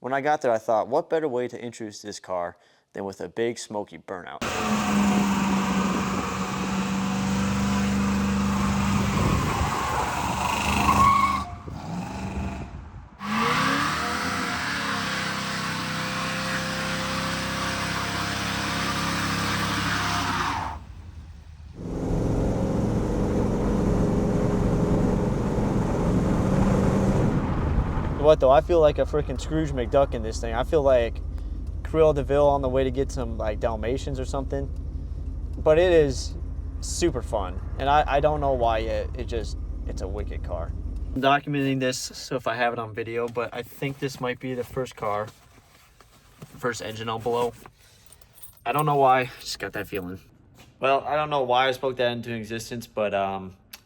When I got there, I thought, what better way to introduce this car than with a big smoky Burnout? What though? I feel like a freaking Scrooge McDuck in this thing. I feel like Cruella de Vil on the way to get some like Dalmatians or something. But it is super fun, and I don't know why yet. It's a wicked car. I'm documenting this so if I have it on video, but I think this might be the first engine I'll blow. I don't know why, just got that feeling. Well, I don't know why I spoke that into existence, but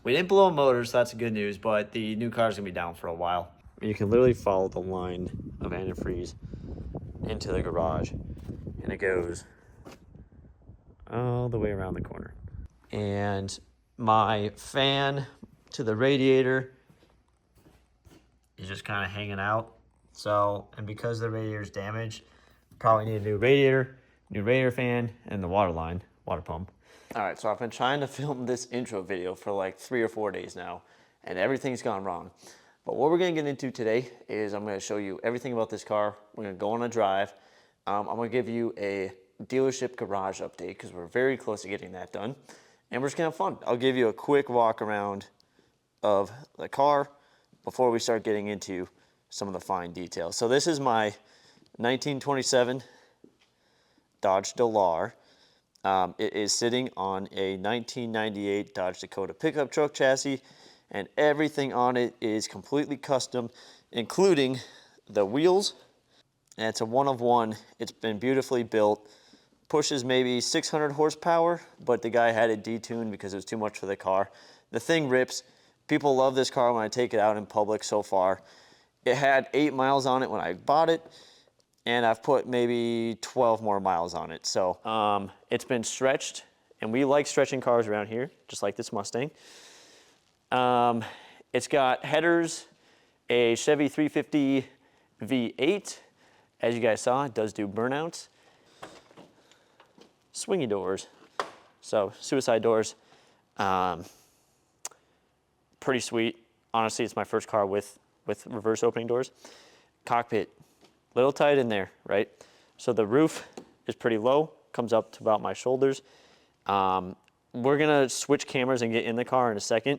we didn't blow a motor, so that's good news, but the new car's gonna be down for a while. You can literally follow the line of antifreeze into the garage, and it goes all the way around the corner. And my fan to the radiator is just kind of hanging out. So, and because the radiator is damaged, probably need a new radiator fan, and the water pump. All right, so I've been trying to film this intro video for like 3 or 4 days now, and everything's gone wrong. But what we're gonna get into today is I'm gonna show you everything about this car. We're gonna go on a drive. I'm gonna give you a dealership garage update because we're very close to getting that done. And we're just gonna have fun. I'll give you a quick walk around of the car before we start getting into some of the fine details. So this is my 1927 Dodge DeLar. It is sitting on a 1998 Dodge Dakota pickup truck chassis, and everything on it is completely custom, including the wheels. And it's a one of one. It's been beautifully built. Pushes maybe 600 horsepower, but the guy had it detuned because it was too much for the car. The thing rips. People love this car when I take it out in public so far. It had 8 miles on it when I bought it, and I've put maybe 12 more miles on it. So it's been stretched, and we like stretching cars around here, just like this Mustang. It's got headers, a Chevy 350 V8. As you guys saw, it does do burnouts. Swingy doors, so suicide doors. Pretty sweet. Honestly, it's my first car with reverse opening doors. Cockpit, little tight in there, right? So the roof is pretty low, comes up to about my shoulders. We're gonna switch cameras and get in the car in a second,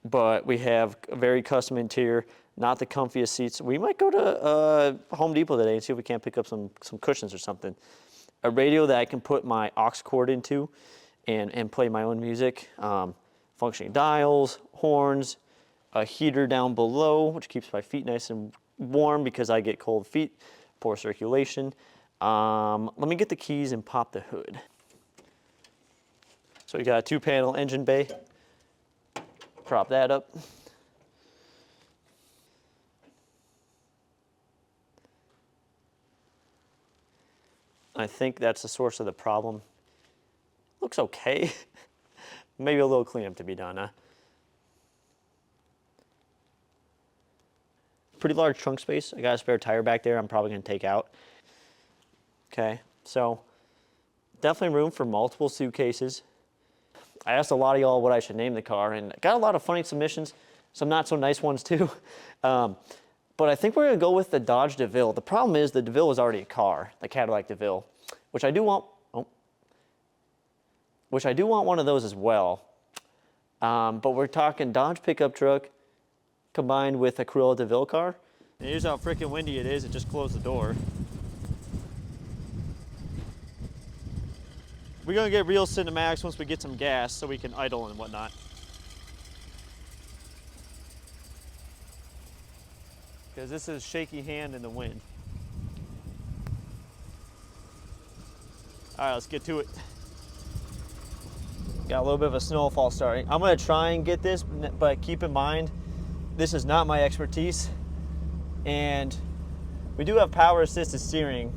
but we have a very custom interior, not the comfiest seats. We might go to Home Depot today and see if we can't pick up some cushions or something. A radio that I can put my aux cord into and play my own music. Functioning dials, horns, a heater down below, which keeps my feet nice and warm because I get cold feet, poor circulation. Let me get the keys and pop the hood. So we got a 2-panel engine bay. Prop that up. I think that's the source of the problem. Looks okay. Maybe a little cleanup to be done, huh? Pretty large trunk space. I got a spare tire back there I'm probably gonna take out. Okay, so definitely room for multiple suitcases. I asked a lot of y'all what I should name the car, and got a lot of funny submissions, some not so nice ones too. But I think we're gonna go with the Dodge DeVille. The problem is the DeVille is already a car, the Cadillac DeVille, which I do want one of those as well. But we're talking Dodge pickup truck combined with a Cruella de Vil car. And here's how freaking windy it is. It just closed the door. We're gonna get real cinematics once we get some gas so we can idle and whatnot. Because this is shaky hand in the wind. All right, let's get to it. Got a little bit of a snowfall starting. I'm gonna try and get this, but keep in mind, this is not my expertise. And we do have power assisted steering,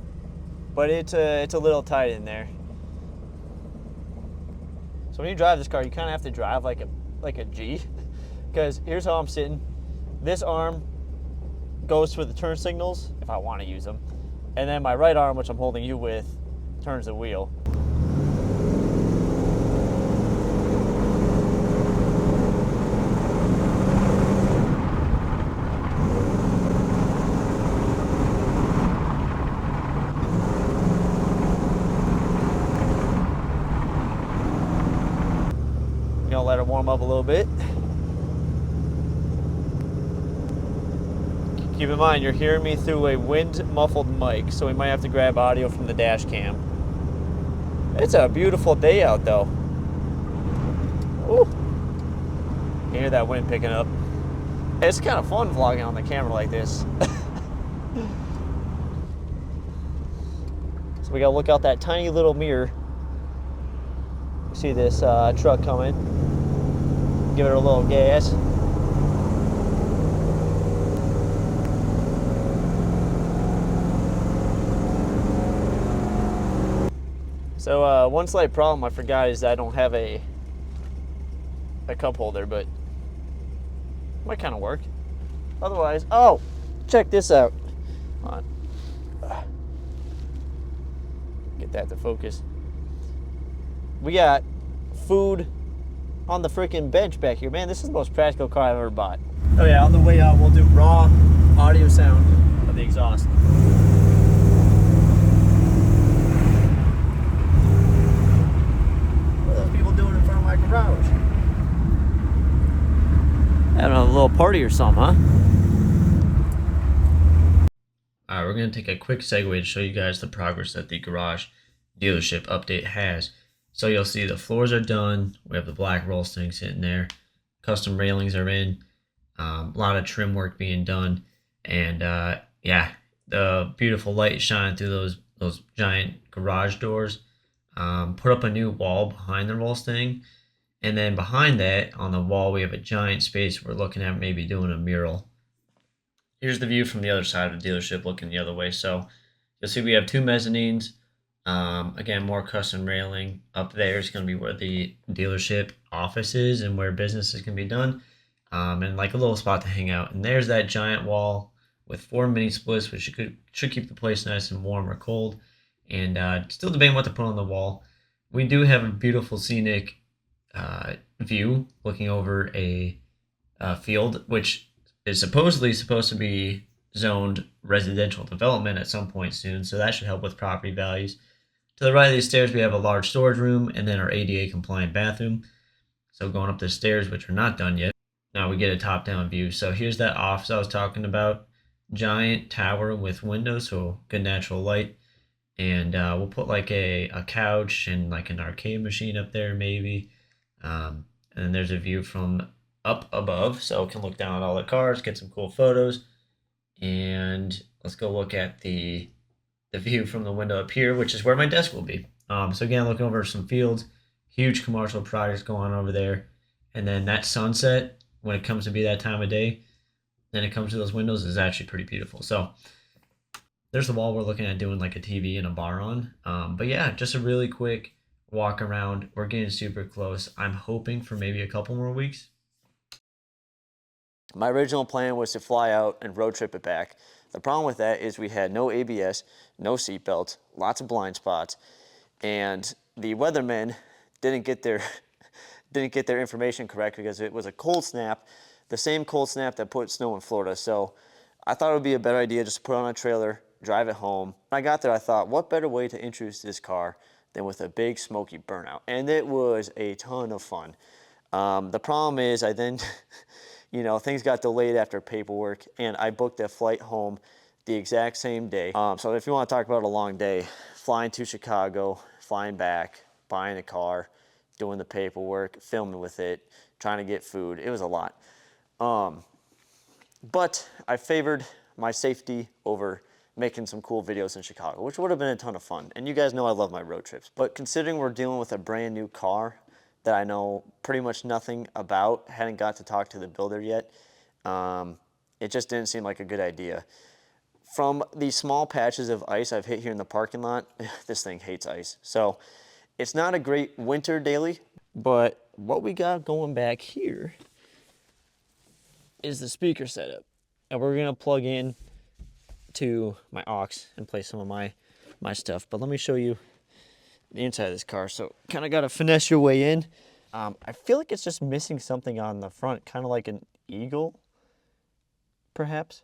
but it's a little tight in there. So when you drive this car, you kind of have to drive like a G, because here's how I'm sitting. This arm goes for the turn signals, if I want to use them. And then my right arm, which I'm holding you with, turns the wheel. Gonna let it warm up a little bit. Keep in mind, you're hearing me through a wind-muffled mic, so we might have to grab audio from the dash cam. It's a beautiful day out, though. Ooh. You hear that wind picking up. It's kind of fun vlogging on the camera like this. So we gotta look out that tiny little mirror. You see this truck coming. Give it a little gas. So one slight problem I forgot is I don't have a cup holder, but might kind of work. Otherwise, oh, check this out. Hold on. Get that to focus. We got food on the freaking bench back here. Man, this is the most practical car I've ever bought. Oh yeah, on the way out, we'll do raw audio sound of the exhaust. What are those people doing in front of my garage? Having a little party or something, huh? Alright, we're going to take a quick segue to show you guys the progress that the garage dealership update has. So you'll see the floors are done. We have the black roll string sitting there. Custom railings are in. A lot of trim work being done. And yeah, the beautiful light shining through those giant garage doors. Put up a new wall behind the roll string. And then behind that, on the wall, we have a giant space. We're looking at maybe doing a mural. Here's the view from the other side of the dealership looking the other way. So you'll see we have two mezzanines. Again, more custom railing. Up there is going to be where the dealership office is and where business is going to be done. And like a little spot to hang out. And there's that giant wall with 4 mini splits, which should keep the place nice and warm or cold. And still debating what to put on the wall. We do have a beautiful scenic view looking over a field, which is supposedly supposed to be zoned residential development at some point soon. So that should help with property values. To the right of these stairs, we have a large storage room and then our ADA compliant bathroom. So going up the stairs, which are not done yet, now we get a top-down view. So here's that office I was talking about. Giant tower with windows, so good natural light. And we'll put like a couch and like an arcade machine up there maybe. And then there's a view from up above, so we can look down at all the cars, get some cool photos. And let's go look at the view from the window up here, which is where my desk will be. So again, looking over some fields, huge commercial projects going on over there. And then that sunset, when it comes to be that time of day, then it comes to those windows, is actually pretty beautiful. So there's the wall we're looking at doing like a TV and a bar on. But yeah, just a really quick walk around. We're getting super close. I'm hoping for maybe a couple more weeks. My original plan was to fly out and road trip it back. The problem with that is we had no ABS, no seatbelt, lots of blind spots, and the weathermen didn't get their information correct because it was a cold snap, the same cold snap that put snow in Florida. So I thought it would be a better idea just to put it on a trailer, drive it home. When I got there, I thought, what better way to introduce this car than with a big smoky Burnout? And it was a ton of fun. The problem is I then, you know, things got delayed after paperwork, and I booked a flight home the exact same day. So if you want to talk about a long day, flying to Chicago, flying back, buying a car, doing the paperwork, filming with it, trying to get food, it was a lot. But I favored my safety over making some cool videos in Chicago, which would have been a ton of fun. And you guys know I love my road trips. But considering we're dealing with a brand new car that I know pretty much nothing about, hadn't got to talk to the builder yet, it just didn't seem like a good idea. From the small patches of ice I've hit here in the parking lot, this thing hates ice. So it's not a great winter daily, but what we got going back here is the speaker setup. and we're gonna plug in to my aux and play some of my stuff. But let me show you the inside of this car. So kind of got to finesse your way in. I feel like it's just missing something on the front, kind of like an eagle, perhaps.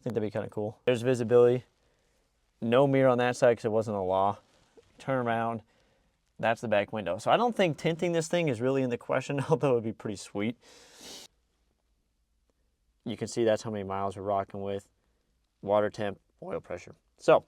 I think that'd be kind of cool. There's visibility. No mirror on that side because it wasn't a law. Turn around. That's the back window. So I don't think tinting this thing is really in the question, although it would be pretty sweet. You can see that's how many miles we're rocking with. Water temp, oil pressure. So